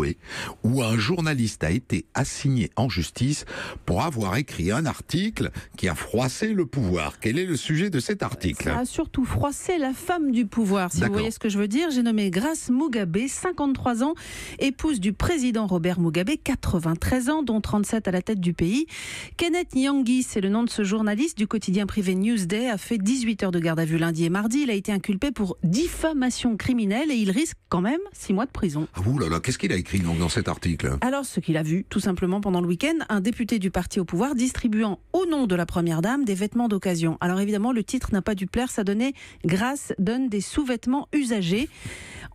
Zimbabwe, où un journaliste a été assigné en justice pour avoir écrit un article qui a froissé le pouvoir. Quel est le sujet de cet article? Ça a surtout froissé la femme du pouvoir, si vous voyez ce que je veux dire. J'ai nommé Grace Mugabe, 53 ans, épouse du président Robert Mugabe, 93 ans, dont 37 à la tête du pays. Kenneth Nyangi, c'est le nom de ce journaliste du quotidien privé Newsday, a fait 18 heures de garde à vue lundi et mardi. Il a été inculpé pour diffamation criminelle et il risque quand même 6 mois de prison. Ah, ouh là là, qu'est-ce qu'il a écrit donc dans cet article? Alors, ce qu'il a vu, tout simplement, pendant le week-end, un député du parti au pouvoir distribuant, au nom de la première dame, des vêtements d'occasion. Alors évidemment, le titre n'a pas dû plaire, ça donnait « Grace donne des sous-vêtements usagés ».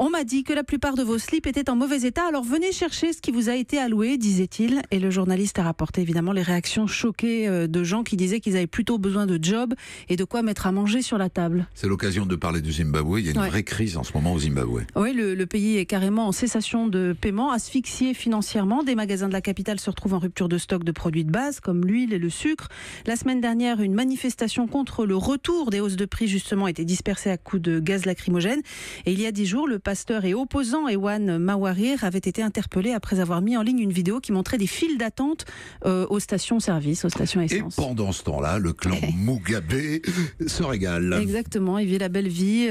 On m'a dit que la plupart de vos slips étaient en mauvais état, alors venez chercher ce qui vous a été alloué, disait-il. Et le journaliste a rapporté évidemment les réactions choquées de gens qui disaient qu'ils avaient plutôt besoin de job et de quoi mettre à manger sur la table. C'est l'occasion de parler du Zimbabwe. Il y a une vraie crise en ce moment au Zimbabwe. Oui, le pays est carrément en cessation de paiement, asphyxié financièrement. Des magasins de la capitale se retrouvent en rupture de stock de produits de base comme l'huile et le sucre. La semaine dernière, une manifestation contre le retour des hausses de prix justement a été dispersée à coups de gaz lacrymogène. Et il y a 10 jours, le pasteur et opposant Ewan Mawarir avait été interpellé après avoir mis en ligne une vidéo qui montrait des files d'attente aux stations-service, aux stations essence. Et pendant ce temps-là, le clan Mugabe se régale. Exactement, il vit la belle vie.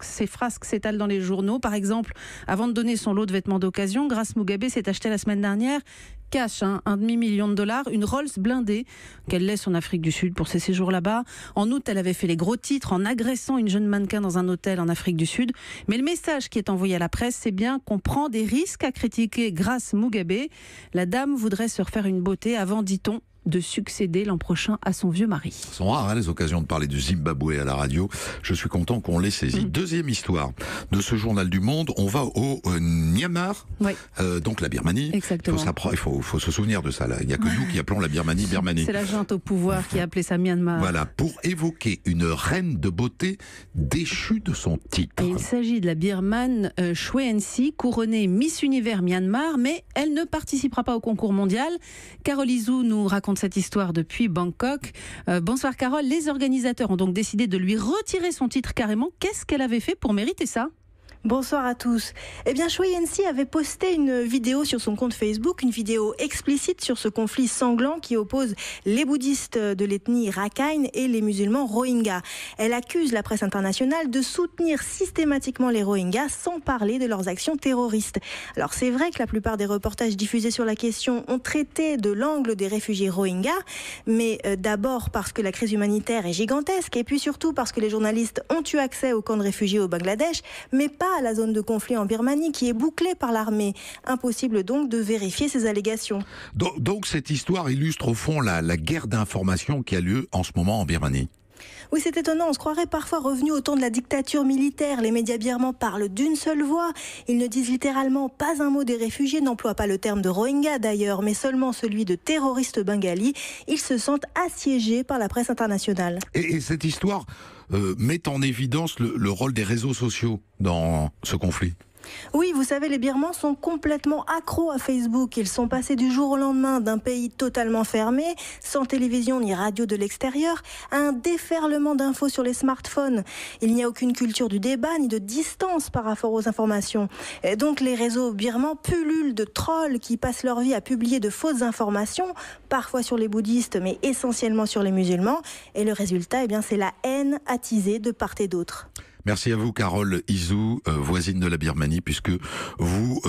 Ses frasques s'étalent dans les journaux. Par exemple, avant de donner son lot de vêtements d'occasion, Grace Mugabe s'est acheté la semaine dernière cash, un demi-million de dollars, une Rolls blindée qu'elle laisse en Afrique du Sud pour ses séjours là-bas. En août, elle avait fait les gros titres en agressant une jeune mannequin dans un hôtel en Afrique du Sud. Mais le message qui est envoyé à la presse, c'est bien qu'on prend des risques à critiquer Grace Mugabe. La dame voudrait se refaire une beauté avant, dit-on, de succéder l'an prochain à son vieux mari. Ce sont rares les occasions de parler du Zimbabwe à la radio. Je suis content qu'on l'ait saisi. Deuxième histoire de ce journal du Monde. On va au Myanmar, donc la Birmanie. Exactement. Il faut se souvenir de ça. Là. Il n'y a que nous qui appelons la Birmanie Birmanie. C'est la junte au pouvoir qui a appelé ça Myanmar. Voilà, pour évoquer une reine de beauté déchue de son titre. Et il s'agit de la Birmane Choi En-si, couronnée Miss Univers Myanmar, mais elle ne participera pas au concours mondial. Carole Izou nous raconte cette histoire depuis Bangkok. Bonsoir Carole, les organisateurs ont donc décidé de lui retirer son titre carrément. Qu'est-ce qu'elle avait fait pour mériter ça ? Bonsoir à tous. Eh bien, Choi En-si avait posté une vidéo sur son compte Facebook, une vidéo explicite sur ce conflit sanglant qui oppose les bouddhistes de l'ethnie Rakhine et les musulmans Rohingyas. Elle accuse la presse internationale de soutenir systématiquement les Rohingyas sans parler de leurs actions terroristes. Alors, c'est vrai que la plupart des reportages diffusés sur la question ont traité de l'angle des réfugiés Rohingyas, mais d'abord parce que la crise humanitaire est gigantesque et puis surtout parce que les journalistes ont eu accès au camp de réfugiés au Bangladesh, mais pas à la zone de conflit en Birmanie qui est bouclée par l'armée. Impossible donc de vérifier ces allégations. Donc cette histoire illustre au fond la guerre d'information qui a lieu en ce moment en Birmanie. Oui, c'est étonnant, on se croirait parfois revenu au temps de la dictature militaire. Les médias birmans parlent d'une seule voix. Ils ne disent littéralement pas un mot des réfugiés, n'emploient pas le terme de Rohingya d'ailleurs, mais seulement celui de terroristes bengalis. Ils se sentent assiégés par la presse internationale. Et cette histoire met en évidence le rôle des réseaux sociaux dans ce conflit. Oui, vous savez, les Birmans sont complètement accros à Facebook. Ils sont passés du jour au lendemain d'un pays totalement fermé, sans télévision ni radio de l'extérieur, à un déferlement d'infos sur les smartphones. Il n'y a aucune culture du débat ni de distance par rapport aux informations. Et donc les réseaux birmans pullulent de trolls qui passent leur vie à publier de fausses informations, parfois sur les bouddhistes, mais essentiellement sur les musulmans. Et le résultat, c'est la haine attisée de part et d'autre. Merci à vous, Carole Izou, voisine de la Birmanie, puisque vous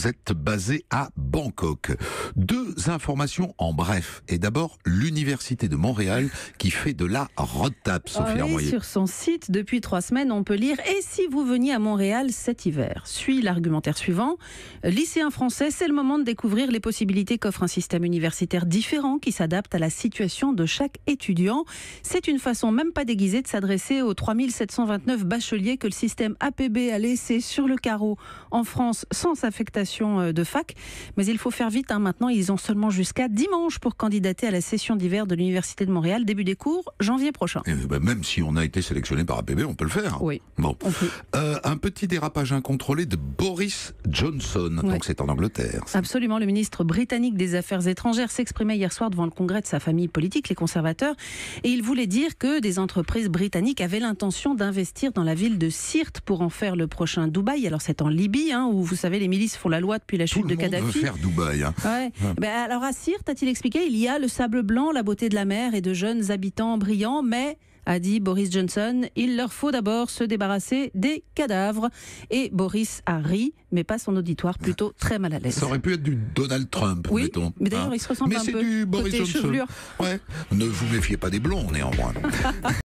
êtes basée à Bangkok. Deux informations en bref. Et d'abord, l'Université de Montréal qui fait de la road tap, Sophie Armoyer. Sur son site, depuis 3 semaines, on peut lire « Et si vous veniez à Montréal cet hiver ?» Suit l'argumentaire suivant. Lycéens français, c'est le moment de découvrir les possibilités qu'offre un système universitaire différent qui s'adapte à la situation de chaque étudiant. C'est une façon même pas déguisée de s'adresser aux 3729 bacheliers que le système APB a laissé sur le carreau en France sans affectation de fac. Mais il faut faire vite, maintenant. Ils ont seulement jusqu'à dimanche pour candidater à la session d'hiver de l'Université de Montréal. Début des cours, janvier prochain. Même si on a été sélectionné par APB, on peut le faire. Oui. Bon. Un petit dérapage incontrôlé de Boris Johnson. Ouais. Donc c'est en Angleterre. Absolument. Le ministre britannique des Affaires étrangères s'exprimait hier soir devant le congrès de sa famille politique, les conservateurs. Et il voulait dire que des entreprises britanniques avaient l'intention d'investir dans la la ville de Sirte pour en faire le prochain Dubaï. Alors c'est en Libye, où vous savez les milices font la loi depuis la chute de Kadhafi. Tout le monde veut faire Dubaï. Ouais. Alors à Sirte, a-t-il expliqué, il y a le sable blanc, la beauté de la mer et de jeunes habitants brillants, mais a dit Boris Johnson, il leur faut d'abord se débarrasser des cadavres. Et Boris a ri, mais pas son auditoire, plutôt très mal à l'aise. Ça aurait pu être du Donald Trump, oui, mettons. Mais d'ailleurs, il se ressemble un peu. Mais c'est du Boris côté Johnson. chevelure. Ouais. Ne vous méfiez pas des blonds, néanmoins.